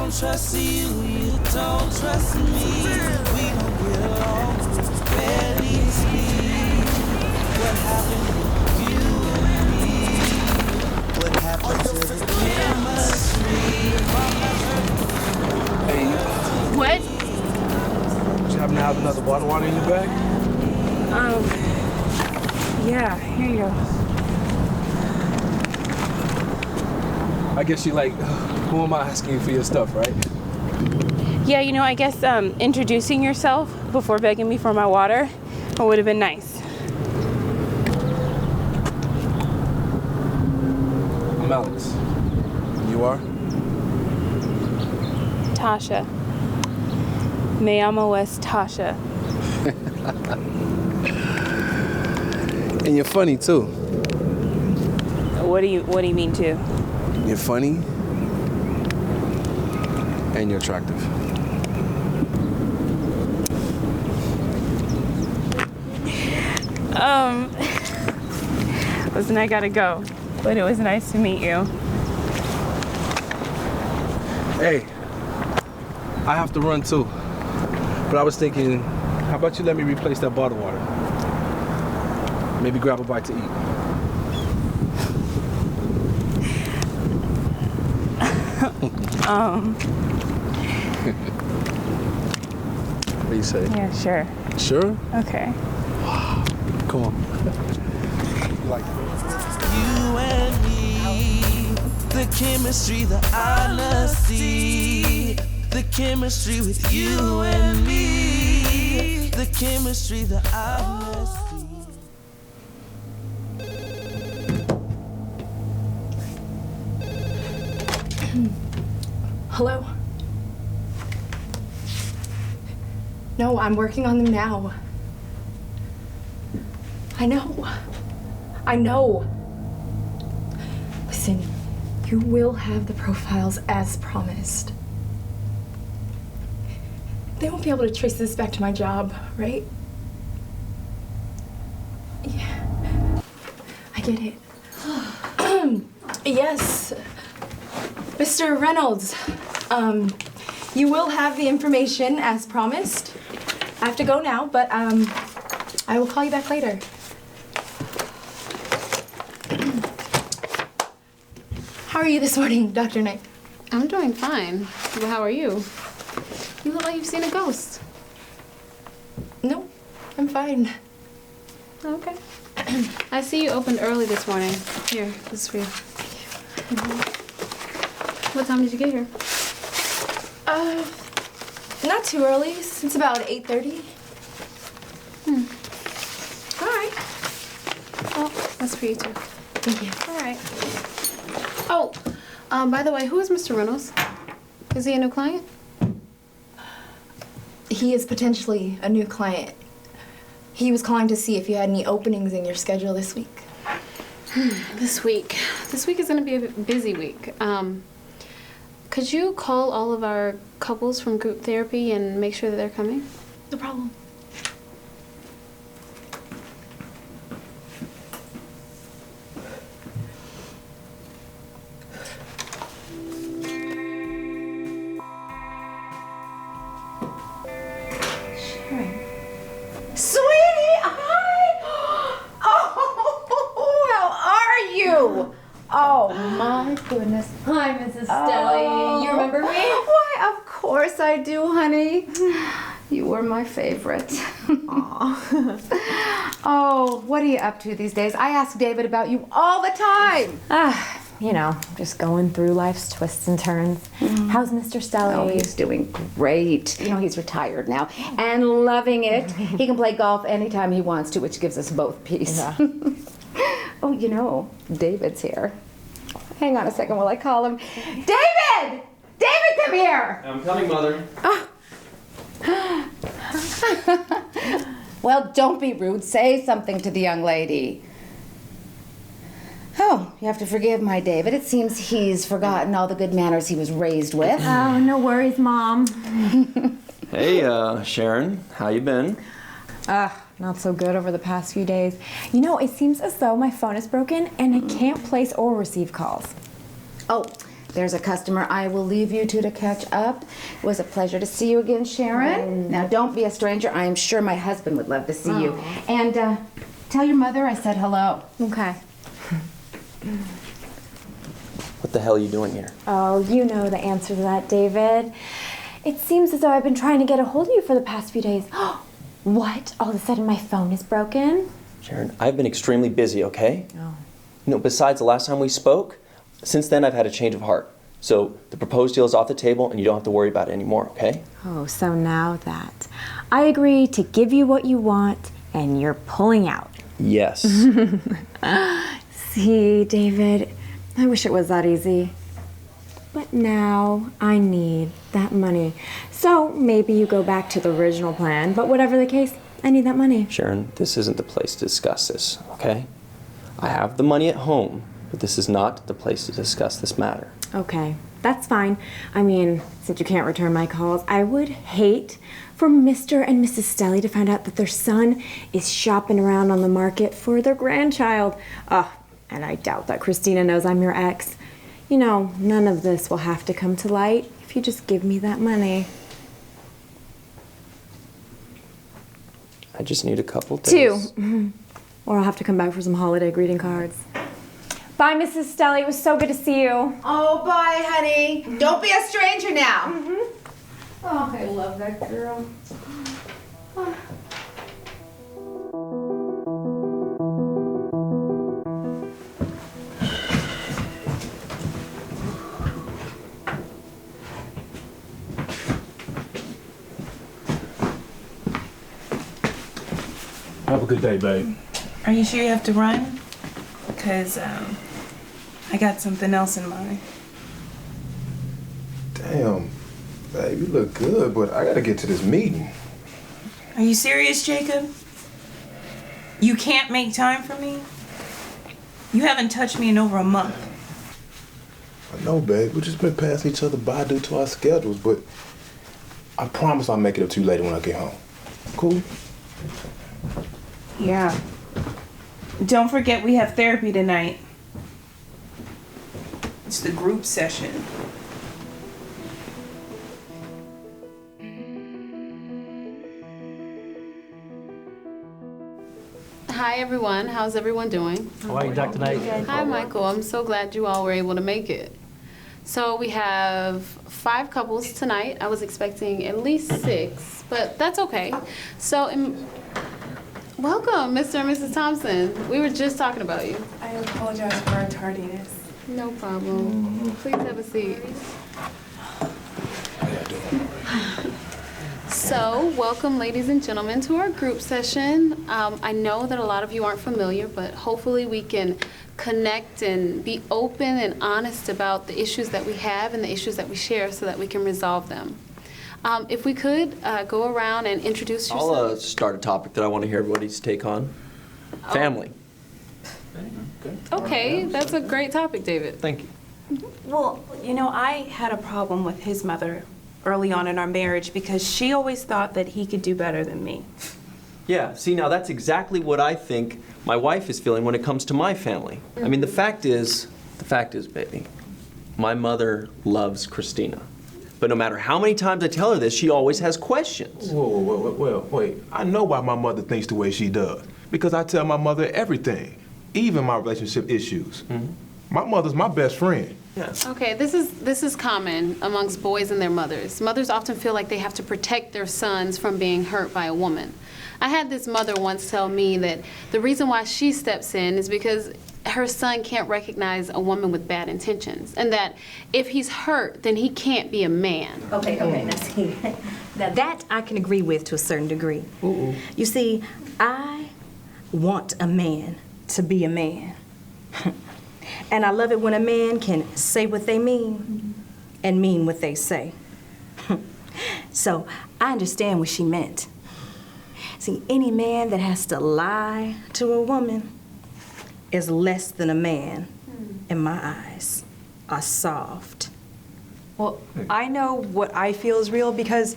don't trust you, you don't trust me. We don't get along, barely speak. What happened with you and me? What happened to the chemistry? Hey, What? you happen to have another bottle of water in your bag? Yeah, here you go. I guess you like, who am I asking you for your stuff, right? Yeah, you know, I guess introducing yourself before begging me for my water would have been nice. I'm Alex. You are? Tasha. Me llamo es Tasha. And you're funny too. What do you mean too? You're funny and you're attractive. Listen, I gotta go, but it was nice to meet you. Hey, I have to run too. But I was thinking, how about you let me replace that bottled water? Maybe grab a bite to eat. What do you say? Yeah, sure. Sure? Okay. Come on. You like it? You and me, the chemistry, the honesty, the chemistry with you and me, the chemistry, the honesty. Hello? No, I'm working on them now. I know. I know. Listen, you will have the profiles as promised. They won't be able to trace this back to my job, right? Yeah. I get it. Yes. Mr. Reynolds, you will have the information as promised. I have to go now, but I will call you back later. How are you this morning, Dr. Knight? I'm doing fine. Well, how are you? You look like you've seen a ghost. No, I'm fine. Okay. I see you opened early this morning. Here, this is for you. What time did you get here? Not too early. It's about 8:30. All right. Oh, that's for you too. Thank you. All right. Oh, by the way, who is Mr. Reynolds? Is he a new client? He is potentially a new client. He was calling to see if you had any openings in your schedule this week. This week is going to be a busy week. Could you call all of our couples from group therapy and make sure that they're coming? No problem. Sweetie, hi! Oh, how are you? Oh, my goodness. Hi, Mrs. Stelly. You remember me? Why, of course I do, honey. You were my favorite. Oh, what are you up to these days? I ask David about you all the time. You know, just going through life's twists and turns. How's Mr. Stelly? Oh, he's doing great. You know, he's retired now and loving it. He can play golf anytime he wants to, which gives us both peace. Yeah. Oh, you know, David's here. Hang on a second while I call him. David! David, come here! I'm coming, Mother. Well, don't be rude. Say something to the young lady. Oh, you have to forgive my David. It seems he's forgotten all the good manners he was raised with. Oh, no worries, Mom. Hey, Sharon. How you been? Not so good over the past few days. You know, it seems as though my phone is broken and I can't place or receive calls. Oh, There's a customer I will leave you two to catch up. It was a pleasure to see you again, Sharon. Now, don't be a stranger. I am sure my husband would love to see you. And tell your mother I said hello. Okay. What the hell are you doing here? Oh, you know the answer to that, David. It seems as though I've been trying to get a hold of you for the past few days. What? All of a sudden my phone is broken? Sharon, I've been extremely busy, okay? Oh. You know, besides the last time we spoke, since then I've had a change of heart. So the proposed deal is off the table and you don't have to worry about it anymore, okay? Oh, so now that I agree to give you what you want and you're pulling out. Yes. See, David, I wish it was that easy. But now I need that money. So maybe you go back to the original plan, but whatever the case, I need that money. Sharon, this isn't the place to discuss this, okay? I have the money at home, but this is not the place to discuss this matter. Okay, that's fine. I mean, since you can't return my calls, I would hate for Mr. and Mrs. Stelly to find out that their son is shopping around on the market for their grandchild. And I doubt that Christina knows I'm your ex. You know, none of this will have to come to light if you just give me that money. I just need a couple days. 2. Or I'll have to come back for some holiday greeting cards. Bye, Mrs. Stelly. It was so good to see you. Oh, bye, honey. Don't be a stranger now. Oh, I love that girl. Have a good day, babe. Are you sure you have to run? Because I got something else in mind. Damn, babe, you look good, but I gotta get to this meeting. Are you serious, Jacob? You can't make time for me? You haven't touched me in over a month. I know, babe. We've just been passing each other by due to our schedules, but I promise I'll make it up to you later when I get home. Cool? Yeah. Don't forget we have therapy tonight. It's the group session. Hi everyone, how's everyone doing? How are you, Dr. Knight? Hi Michael, I'm so glad you all were able to make it. So we have 5 couples tonight. I was expecting at least 6, but that's okay. So, welcome, Mr. and Mrs. Thompson. We were just talking about you. I apologize for our tardiness. No problem. Please have a seat. So, welcome ladies and gentlemen to our group session. I know that a lot of you aren't familiar, but hopefully we can connect and be open and honest about the issues that we have and the issues that we share so that we can resolve them. If we could go around and introduce yourself. I'll start a topic that I want to hear everybody's take on. Family. Okay, that's a great topic, David. Thank you. Well, you know, I had a problem with his mother early on in our marriage because she always thought that he could do better than me. Yeah, see, now that's exactly what I think my wife is feeling when it comes to my family. I mean, the fact is, baby, my mother loves Christina. But no matter how many times I tell her this, she always has questions. Whoa, wait. I know why my mother thinks the way she does. Because I tell my mother everything, even my relationship issues. My mother's my best friend. Yes. Okay, this is common amongst boys and their mothers. Mothers often feel like they have to protect their sons from being hurt by a woman. I had this mother once tell me that the reason why she steps in is because her son can't recognize a woman with bad intentions, and that if he's hurt, then he can't be a man. Okay, now see, now that I can agree with to a certain degree. You see, I want a man to be a man. And I love it when a man can say what they mean and mean what they say. So I understand what she meant. See, any man that has to lie to a woman is less than a man in my eyes. Are soft. Well, I know what I feel is real because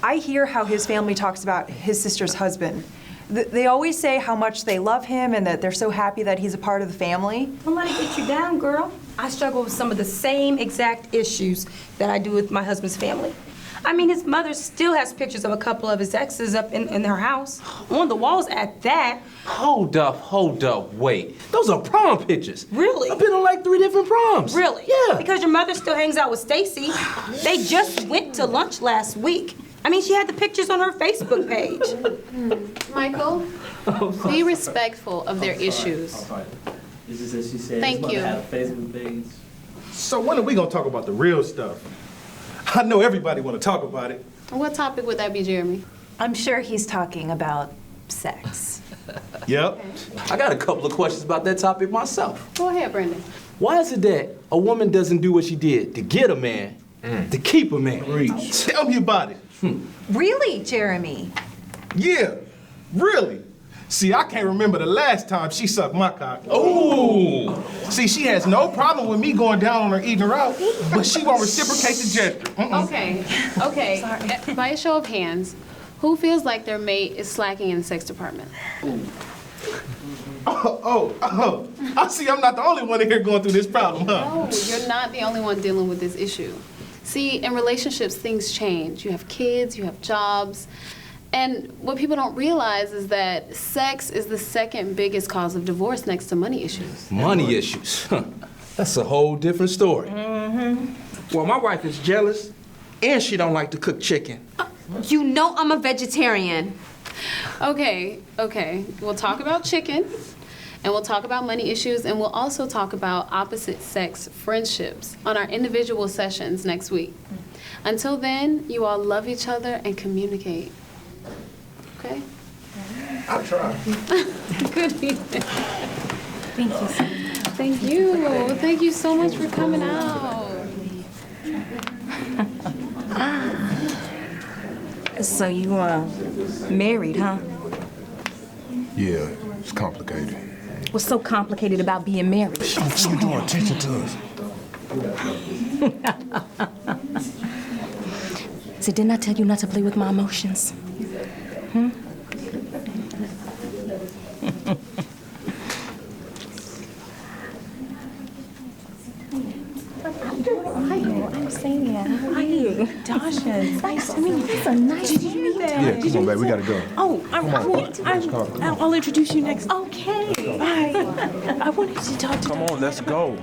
I hear how his family talks about his sister's husband. They always say how much they love him and that they're so happy that he's a part of the family. Don't let it get you down, girl. I struggle with some of the same exact issues that I do with my husband's family. I mean, his mother still has pictures of a couple of his exes up in her house, on the walls at that. Hold up, wait. Those are prom pictures. Really? I've been on like 3 different proms. Really? Yeah. Because your mother still hangs out with Stacy. They just went to lunch last week. I mean, she had the pictures on her Facebook page. Michael, be respectful of their issues. This is as she said. Thank you. Have a Facebook page. So when are we gonna talk about the real stuff? I know everybody wanna talk about it. What topic would that be, Jeremy? I'm sure he's talking about sex. Yep. I got a couple of questions about that topic myself. Go ahead, Brendan. Why is it that a woman doesn't do what she did to get a man, to keep a man? Tell me about it. Really, Jeremy? Yeah, really. See, I can't remember the last time she sucked my cock. Ooh. See, she has no problem with me going down on her, eating her out, but she won't reciprocate the gesture. Okay. By a show of hands, who feels like their mate is slacking in the sex department? I see I'm not the only one in here going through this problem, huh? No, you're not the only one dealing with this issue. See, in relationships, things change. You have kids, you have jobs. And what people don't realize is that sex is the second biggest cause of divorce next to money issues. Money issues? Huh. That's a whole different story. Well, my wife is jealous, and she don't like to cook chicken. You know I'm a vegetarian. Okay. We'll talk about chicken, and we'll talk about money issues, and we'll also talk about opposite sex friendships on our individual sessions next week. Until then, you all love each other and communicate. Okay? I'll try. Good evening. Thank you so much. Thank you. Thank you so much for coming out. So you, married, huh? Yeah, it's complicated. What's so complicated about being married? Don't draw attention to us. So didn't I tell you not to play with my emotions? I'm saying, hi, Dasha. nice to meet you. It's a nice to meet you. Yeah, come on, babe, we gotta go. Oh, I'll introduce you next. Okay. Bye. I wanted to talk to Come on, let's go.